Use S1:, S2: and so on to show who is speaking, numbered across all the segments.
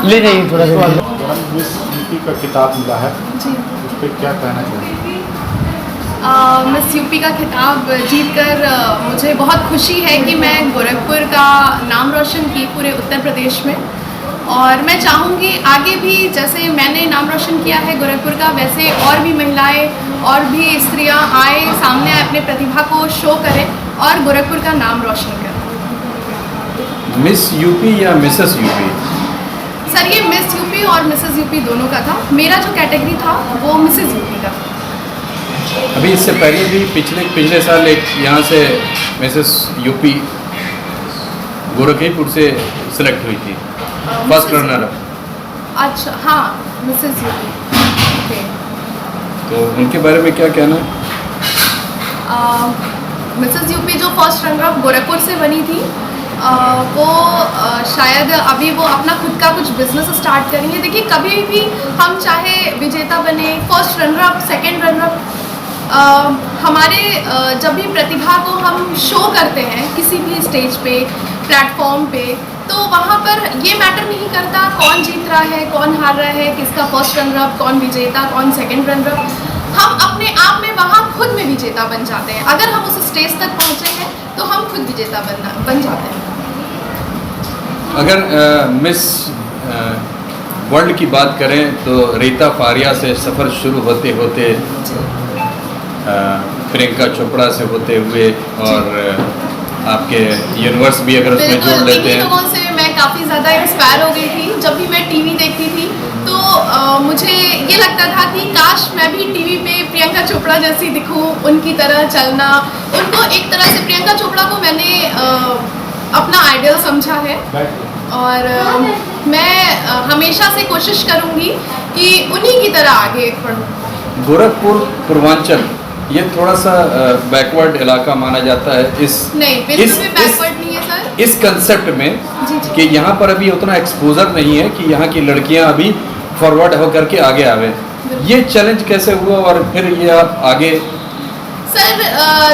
S1: ले जाइए थोड़ा सा।
S2: मिस यूपी का खिताब मिला है,
S3: जी।
S2: उस पर क्या कहना चाहिए?
S3: मिस यूपी का खिताब जीतकर मुझे बहुत खुशी है कि मैं गोरखपुर का नाम रोशन की पूरे उत्तर प्रदेश में, और मैं चाहूँगी आगे भी जैसे मैंने नाम रोशन किया है गोरखपुर का, वैसे और भी महिलाएं और भी स्त्रियां आए सामने आए, अपने प्रतिभा को शो करें और गोरखपुर का नाम रोशन करें।
S4: मिस यूपी या मिसेस यूपी?
S3: सर ये मिस यूपी और मिसेस यूपी दोनों का था, मेरा जो कैटेगरी था वो मिसेस यूपी का था।
S4: अभी इससे पहले भी पिछले साल एक यहाँ से मिसेस यूपी गोरखपुर से सिलेक्ट हुई थी, फर्स्ट रनर अप।
S3: अच्छा हाँ, मिसेस यूपी। ओके।
S4: तो उनके बारे में क्या कहना है?
S3: मिसेस यूपी जो फर्स्ट रनर अप गोरखपुर से बनी थी, वो शायद अभी वो अपना खुद का कुछ बिजनेस स्टार्ट करेंगे। देखिए कभी भी हम चाहे विजेता बने, first runner up, second runner up, हमारे जब भी प्रतिभा को हम शो करते हैं किसी भी स्टेज पे, प्लेटफॉर्म पे, तो वहाँ पर ये मैटर नहीं करता कौन जीत रहा है, कौन हार रहा है, किसका फर्स्ट रनर अप, कौन विजेता, कौन सेकेंड रनर अप। हम अपने आप में वहाँ खुद में विजेता बन जाते हैं। अगर हम उस स्टेज तक पहुँचे हैं तो हम खुद विजेता बन जाते हैं।
S4: अगर मिस वर्ल्ड की बात करें तो रीता फारिया से सफ़र शुरू होते होते प्रियंका चोपड़ा से होते हुए, और आपके यूनिवर्स भी अगर उसमें जोड़ लेते हैं।
S3: लोगों से मैं काफ़ी ज़्यादा इंस्पायर हो गई थी। जब भी मैं टीवी देखती थी तो मुझे ये लगता था कि काश मैं भी टीवी पे प्रियंका चोपड़ा जैसी दिखूं, उनकी तरह चलना। उनको एक तरह से प्रियंका चोपड़ा को मैंने अपना आइडियल समझा है, और मैं हमेशा से कोशिश करूंगी कि उन्हीं की तरह आगे बढ़ूं।
S4: गोरखपुर पूर्वांचल ये थोड़ा सा बैकवर्ड इलाका माना जाता है।
S3: नहीं, बिल्कुल भी बैकवर्ड नहीं है सर।
S4: इस कंसेप्ट में
S3: जी जी।
S4: कि यहाँ पर अभी उतना एक्सपोजर नहीं है कि यहाँ की लड़कियाँ अभी फॉरवर्ड होकर के आगे आवे। ये चैलेंज कैसे हुआ और फिर ये आप आगे?
S3: सर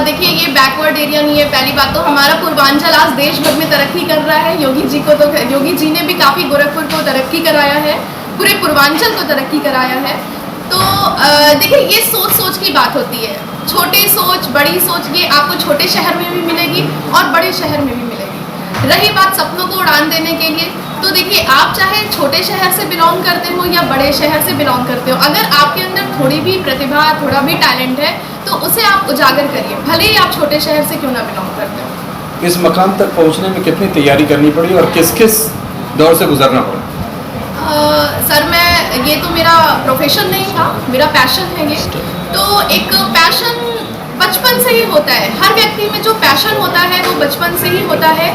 S3: देखिए ये बैकवर्ड एरिया नहीं है। पहली बात तो हमारा पूर्वांचल आज देश भर में तरक्की कर रहा है। योगी जी ने भी काफ़ी गोरखपुर को तरक्की कराया है, पूरे पूर्वांचल को तरक्की कराया है। तो देखिए ये सोच की बात होती है। छोटे सोच, बड़ी सोच, ये आपको छोटे शहर में भी मिलेगी और बड़े शहर में भी मिलेगी। रही बात सपनों को उड़ान देने के लिए, तो देखिए आप चाहे छोटे शहर से बिलोंग करते हो या बड़े शहर से बिलोंग करते हो, अगर आपके अंदर थोड़ी भी प्रतिभा, थोड़ा भी टैलेंट है तो उसे आप उजागर करिए, भले ही आप छोटे शहर से क्यों ना बिलोंग करते हो।
S4: इस मकाम तक पहुँचने में कितनी तैयारी करनी पड़ी और किस किस दौर से गुजरना पड़ा?
S3: सर ये तो मेरा प्रोफेशन नहीं था, मेरा पैशन है ये। तो एक पैशन बचपन से ही होता है, हर व्यक्ति में जो पैशन होता है वो बचपन से ही होता है।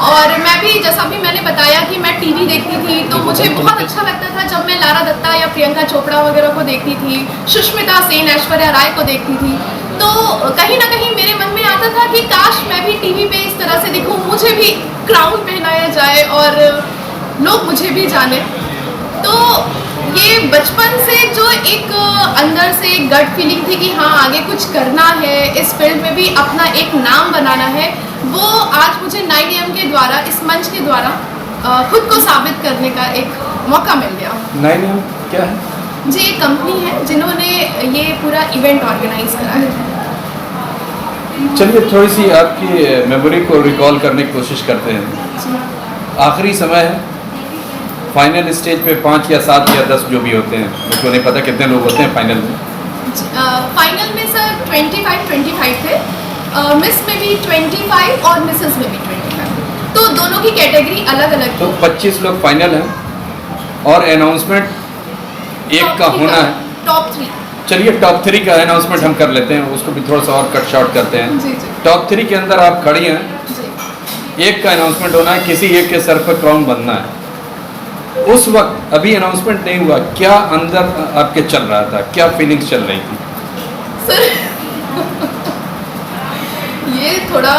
S3: और मैं भी जैसा भी मैंने बताया कि मैं टीवी देखती थी तो मुझे बहुत अच्छा लगता था जब मैं लारा दत्ता या प्रियंका चोपड़ा वगैरह को देखती थी, सुष्मिता सेन, ऐश्वर्या राय को देखती थी, तो कहीं ना कहीं मेरे मन में आता था कि काश मैं भी टीवी पे इस तरह से दिखूं, मुझे भी क्राउन पहनाया जाए और लोग मुझे भी जाने। तो ये बचपन से जो एक अंदर से एक गट फीलिंग थी कि हाँ आगे कुछ करना है, इस फील्ड में भी अपना एक नाम बनाना है, वो आज मुझे 9am के द्वारा, इस मंच के द्वारा खुद को साबित करने का एक मौका मिल गया।
S4: 9am क्या है?
S3: जी एक कंपनी है जिन्होंने ये पूरा इवेंट ऑर्गेनाइज करा है।
S4: चलिए थोड़ी सी आपकी मेमोरी को रिकॉल करने की कोशिश करते हैं। आखिरी समय है, फाइनल स्टेज पे 5 या 7 या 10 जो भी होते हैं, मुझको नहीं पता कितने लोग होते हैं फाइनल में।
S3: फाइनल में सर 25 थे, मिस में भी 25 और मिसेस में भी 25, तो दोनों की कैटेगरी अलग अलग।
S4: तो 25 लोग फाइनल हैं और अनाउंसमेंट एक का होना है।
S3: टॉप 3।
S4: चलिए टॉप 3 का अनाउंसमेंट हम कर लेते हैं, उसको भी थोड़ा सा और कट शॉर्ट करते हैं।
S3: जी जी
S4: टॉप 3 के अंदर आप खड़ी हैं,
S3: जी।
S4: एक का अनाउंसमेंट होना है, किसी एक के सर पर क्राउन बनना है। उस वक्त अभी अनाउंसमेंट नहीं हुआ, क्या अंदर आपके चल रहा था, क्या फीलिंग्स चल रही थी?
S3: सर ये थोड़ा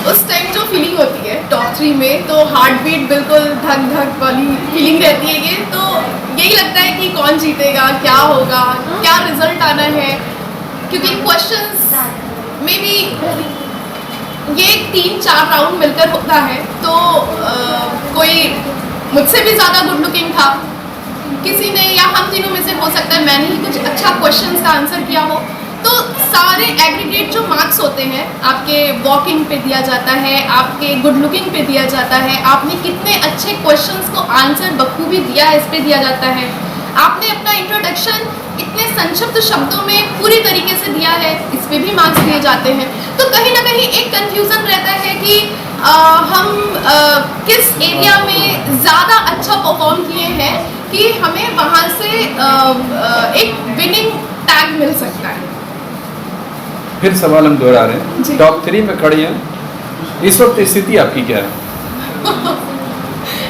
S3: उस टाइम जो फीलिंग होती है टॉप 3 में, तो हार्ट बीट बिल्कुल धक धक वाली फीलिंग रहती है। ये तो यही लगता है कि कौन जीतेगा, क्या होगा, क्या रिजल्ट आना है, क्योंकि क्वेश्चंस में भी ये 3-4 राउंड मिलकर होता है, तो कोई मुझसे भी ज़्यादा गुड लुकिंग था, किसी ने, या हम तीनों में से हो सकता है मैंने ही कुछ अच्छा क्वेश्चंस का आंसर किया हो, तो सारे एग्रीगेट जो मार्क्स होते हैं आपके वॉकिंग पे दिया जाता है, आपके गुड लुकिंग पे दिया जाता है, आपने कितने अच्छे क्वेश्चंस को आंसर बखूबी दिया है इस पे दिया जाता है, आपने अपना इंट्रोडक्शन इतने संक्षिप्त शब्दों में पूरी तरीके से दिया है, इस पे भी मार्क्स दिए जाते हैं। तो कहीं ना कहीं एक कंफ्यूजन रहता है कि हम किस एरिया में ज़्यादा अच्छा परफॉर्म किए हैं कि हमें वहाँ से एक विनिंग टैग मिल सकता है।
S4: फिर सवाल हम दोहरा रहे
S3: जी।
S4: हैं, टॉप 3 में खड़ी हैं, इस वक्त स्थिति आपकी क्या है?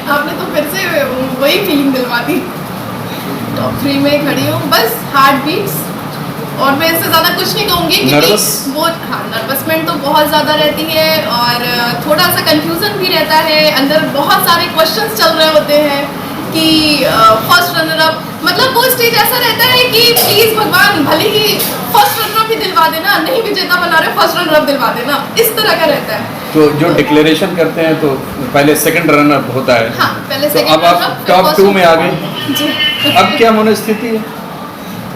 S3: आपने तो फिर से वही फीलिंग दिलवा दी। टॉप 3 में खड़ी हूँ, बस हार्ट बीट्स, और मैं इससे ज़्यादा कुछ नहीं कहूँगी क्योंकि
S4: नर्वस?
S3: वो हाँ, नर्वसमेंट तो बहुत ज़्यादा रहती है और थोड़ा सा कंफ्यूजन भी रहता है, अंदर बहुत सारे क्वेश्चंस चल रहे होते हैं कि फर्स्ट रनर अप, मतलब वो स्टेज ऐसा रहता है कि प्लीज़ भगवान भले ही फर्स्ट रनर अप ही दिलवा देना, नहीं विजेता बना रहे फर्स्ट रनर अप दिलवा देना, इस तरह का रहता है।
S4: तो जो डिक्लेरेशन करते हैं तो पहले सेकंड रनर होता है,
S3: हाँ, पहले
S4: तो
S3: second
S4: अब आप
S3: runner up, फिर
S4: टॉप
S3: first
S4: 2 में आ गए,
S3: जी।
S4: अब क्या मनोस्थिति है?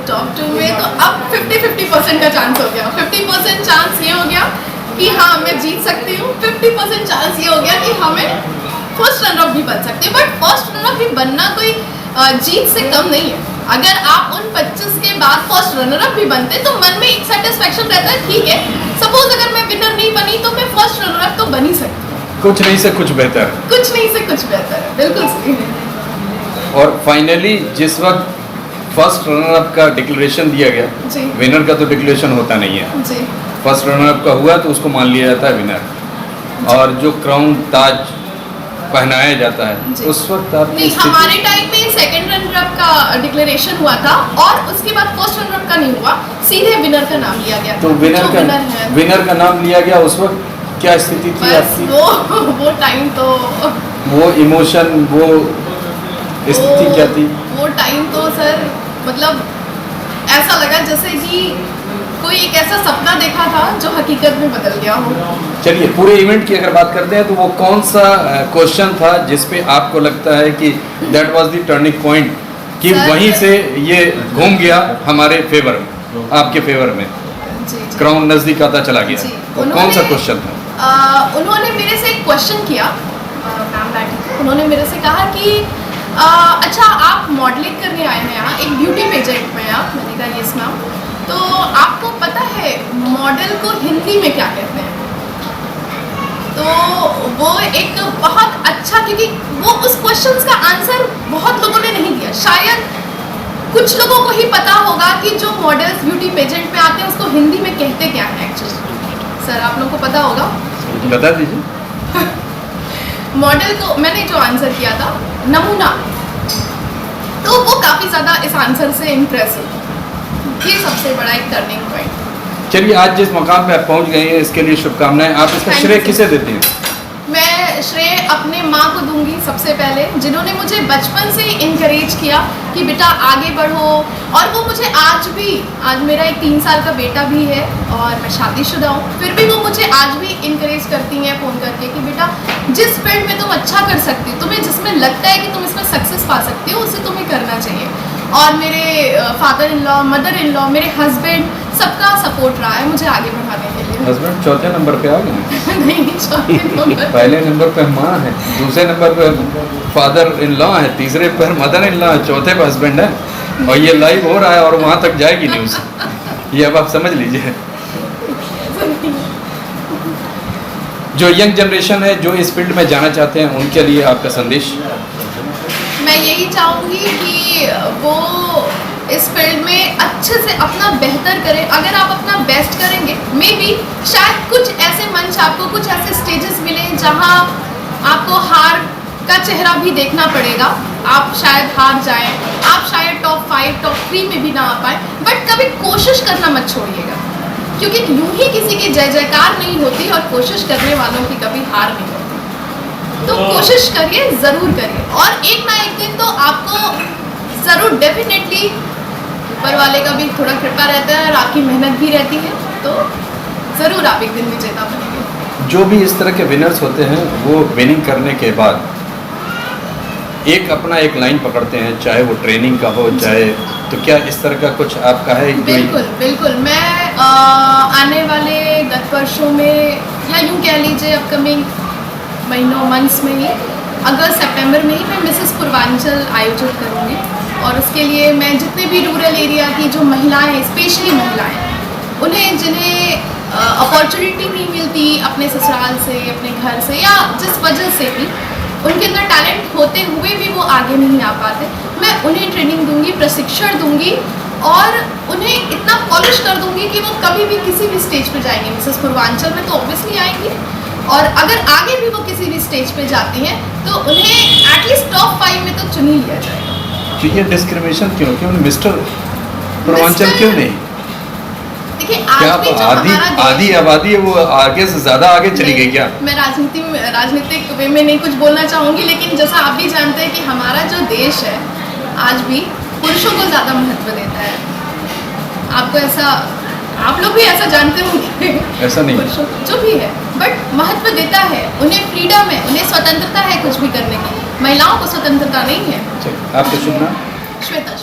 S3: टॉप 2 में तो अब 50-50% का चांस हो गया। 50% चांस ये हो गया कि हाँ मैं जीत सकती हूँ, 50% चांस ये हो गया कि हमें फर्स्ट रनर अप भी बन सकते हैं। बट फर्स्ट रनर अप भी बनना कोई जीत से कम नहीं है। अगर आप उन 25 के बाद फर्स्ट रनर अप भी बनते तो मन में एक सेटिस्फेक्शन रहता है, ठीक है सपोज अगर मैं विनर नहीं बनी तो मैं फर्स्ट रनर अप तो बन ही सकती हूँ।
S4: कुछ नहीं से कुछ बेहतर,
S3: कुछ नहीं से कुछ बेहतर है, बिल्कुल सही है।
S4: और फाइनली जिस वक्त फर्स्ट रनर अप का डिक्लेरेशन दिया गया,
S3: जी।
S4: विनर का तो डिक्लेरेशन होता नहीं है,
S3: जी
S4: फर्स्ट रनर अप का हुआ तो उसको मान लिया जाता है विनर, और जो क्राउन ताज पहनाया जाता है
S3: जी।
S4: उस वक्त आपकी
S3: नहीं,
S4: स्थिति-
S3: हमारे टाइम में सेकंड रनर अप का डिक्लेरेशन हुआ था और उसके बाद फर्स्ट रनर अप का नहीं हुआ, सीधे विनर का नाम लिया गया।
S4: तो
S3: जो
S4: विनर का नाम लिया गया, उस वक्त क्या स्थिति थी
S3: बस
S4: आपकी?
S3: वो टाइम तो
S4: वो इमोशन, वो स्थिति क्या थी?
S3: वो टाइम तो सर मतलब ऐसा लगा जैसे कि कोई एक ऐसा सपना देखा था जो हकीकत में बदल गया हो।
S4: चलिए पूरे इवेंट की अगर बात करते हैं तो वो कौन सा क्वेश्चन था जिसपे आपको लगता है कि that was the turning point, कि
S3: सर-
S4: वहीं से ये घूम गया हमारे फेवर में, आपके फेवर में,
S3: जी जी।
S4: क्राउन नजदीक आता चला गया?
S3: जी,
S4: वो कौन सा क्वेश्चन था?
S3: उन्होंने मेरे से एक क्वेश्चन किया, मैम बैठी थी, उन्होंने मेरे से कहा कि अच्छा आप मॉडलिंग करने आए हैं यहाँ, एक ब्यूटी पेजेंट में आप, मैंने कहा यस मैम, तो आपको पता है मॉडल को हिंदी में क्या कहते हैं? तो वो एक बहुत अच्छा, क्योंकि वो उस क्वेश्चन का आंसर बहुत लोगों ने नहीं दिया, शायद कुछ लोगों को ही पता होगा कि जो मॉडल्स ब्यूटी पेजेंट में आते हैं उसको हिंदी में कहते क्या है एक्चुअली। सर आप लोगों को पता होगा?
S4: बता दीजिए।
S3: मॉडल को मैंने जो आंसर किया था नमूना, तो वो काफ़ी ज़्यादा इस आंसर से इम्प्रेस हुई। ये सबसे बड़ा एक टर्निंग पॉइंट।
S4: चलिए आज जिस मुकाम पे आप पहुंच गए हैं इसके लिए शुभकामनाएं। आप इसका
S3: Thank
S4: श्रेय
S3: you,
S4: किसे देते हैं?
S3: मैं श्रेय अपने माँ को दूंगी सबसे पहले, जिन्होंने मुझे बचपन से ही इनकरेज किया कि बेटा आगे बढ़ो, और वो मुझे आज भी, आज मेरा एक 3 साल का बेटा भी है और मैं शादीशुदा हूँ, फिर भी वो मुझे आज भी इनकरेज करती हैं फ़ोन करके कि बेटा जिस फील्ड में तुम अच्छा कर सकती हो, तुम्हें जिसमें लगता है कि तुम इसमें सक्सेस पा सकती हो, उसे तुम्हें करना चाहिए। और मेरे father in law, mother in law, मेरे हस्बैंड, सबका सपोर्ट रहा है मुझे आगे बढ़ाने के लिए।
S4: हस्बैंड चौथे नंबर पे आ गए?
S3: नहीं, चौथे नंबर।
S4: पहले नंबर पे माँ है, दूसरे नंबर पे फादर इन लॉ है, तीसरे पर मदर इन लॉ है, चौथे पे हस्बैंड है, और ये लाइव हो रहा है और वहाँ तक जाएगी न्यूज़, ये अब आप समझ लीजिए। जो यंग जनरेशन है, जो इस फील्ड में जाना चाहते हैं, उनके लिए आपका संदेश?
S3: मैं यही चाहूँगी कि वो इस फील्ड में अच्छे से अपना बेहतर करें। अगर आप अपना बेस्ट करेंगे, मे बी शायद कुछ ऐसे मंच आपको, कुछ ऐसे स्टेजेस मिले जहाँ आपको हार का चेहरा भी देखना पड़ेगा, आप शायद हार जाएं, आप शायद टॉप 5, टॉप 3 में भी ना आ पाए, बट कभी कोशिश करना मत छोड़िएगा, क्योंकि यूं ही किसी की जय जयकार नहीं होती और कोशिश करने वालों की कभी हार नहीं होती। तो कोशिश करिए, ज़रूर करिए, और एक ना एक दिन तो आपको ज़रूर डेफिनेटली ऊपर वाले का भी थोड़ा कृपा रहता है और आपकी मेहनत भी रहती है, तो ज़रूर आप एक दिन विजेता बनेंगे।
S4: जो भी इस तरह के विनर्स होते हैं वो विनिंग करने के बाद एक अपना एक लाइन पकड़ते हैं, चाहे वो ट्रेनिंग का हो चाहे, तो क्या इस तरह का कुछ आपका है?
S3: बिल्कुल बिल्कुल। मैं आने वाले 10 वर्षों में या यूँ कह लीजिए अपकमिंग महीनों मंथ्स में ही, अगस्त सितंबर में ही मैं मिसेस पूर्वांचल आयोजित करूँगी। और उसके लिए मैं जितने भी रूरल एरिया की जो महिलाएं, स्पेशली महिलाएं, उन्हें जिन्हें अपॉर्चुनिटी नहीं मिलती अपने ससुराल से, अपने घर से, या जिस वजह से भी उनके अंदर टैलेंट होते हुए भी वो आगे नहीं आ पाते, मैं उन्हें ट्रेनिंग दूंगी, प्रशिक्षण दूंगी और उन्हें इतना पॉलिश कर दूंगी कि वो कभी भी किसी भी स्टेज पे जाएंगे। मिसेस पूर्वांचल में तो ऑब्वियसली आएंगी, और अगर आगे भी वो किसी भी स्टेज पे जाती हैं तो उन्हें एटलीस्ट टॉप 5 में तो चुन ही लिया जाएगा।
S4: तो ये डिस्क्रिमिनेशन क्यों मिस्टर पूर्वांचल क्यों नहीं?
S3: देखिए,
S4: क्या
S3: आज भी जो
S4: आधी
S3: हमारा देश
S4: आधी आबादी है वो आगे से ज़्यादा आगे चली गई क्या?
S3: मैं राजनीतिक वे में नहीं कुछ बोलना चाहूँगी, लेकिन जैसा आप भी जानते हैं कि हमारा जो देश है आज भी पुरुषों को ज़्यादा महत्व देता है। आपको ऐसा, आप लोग भी ऐसा जानते होंगे।
S4: ऐसा नहीं,
S3: पुरुषों जो भी है बट महत्व देता है, उन्हें फ्रीडम है, उन्हें स्वतंत्रता है कुछ भी करने की। महिलाओं को स्वतंत्रता नहीं है।
S4: आपका शुभ नाम?
S3: श्वेता।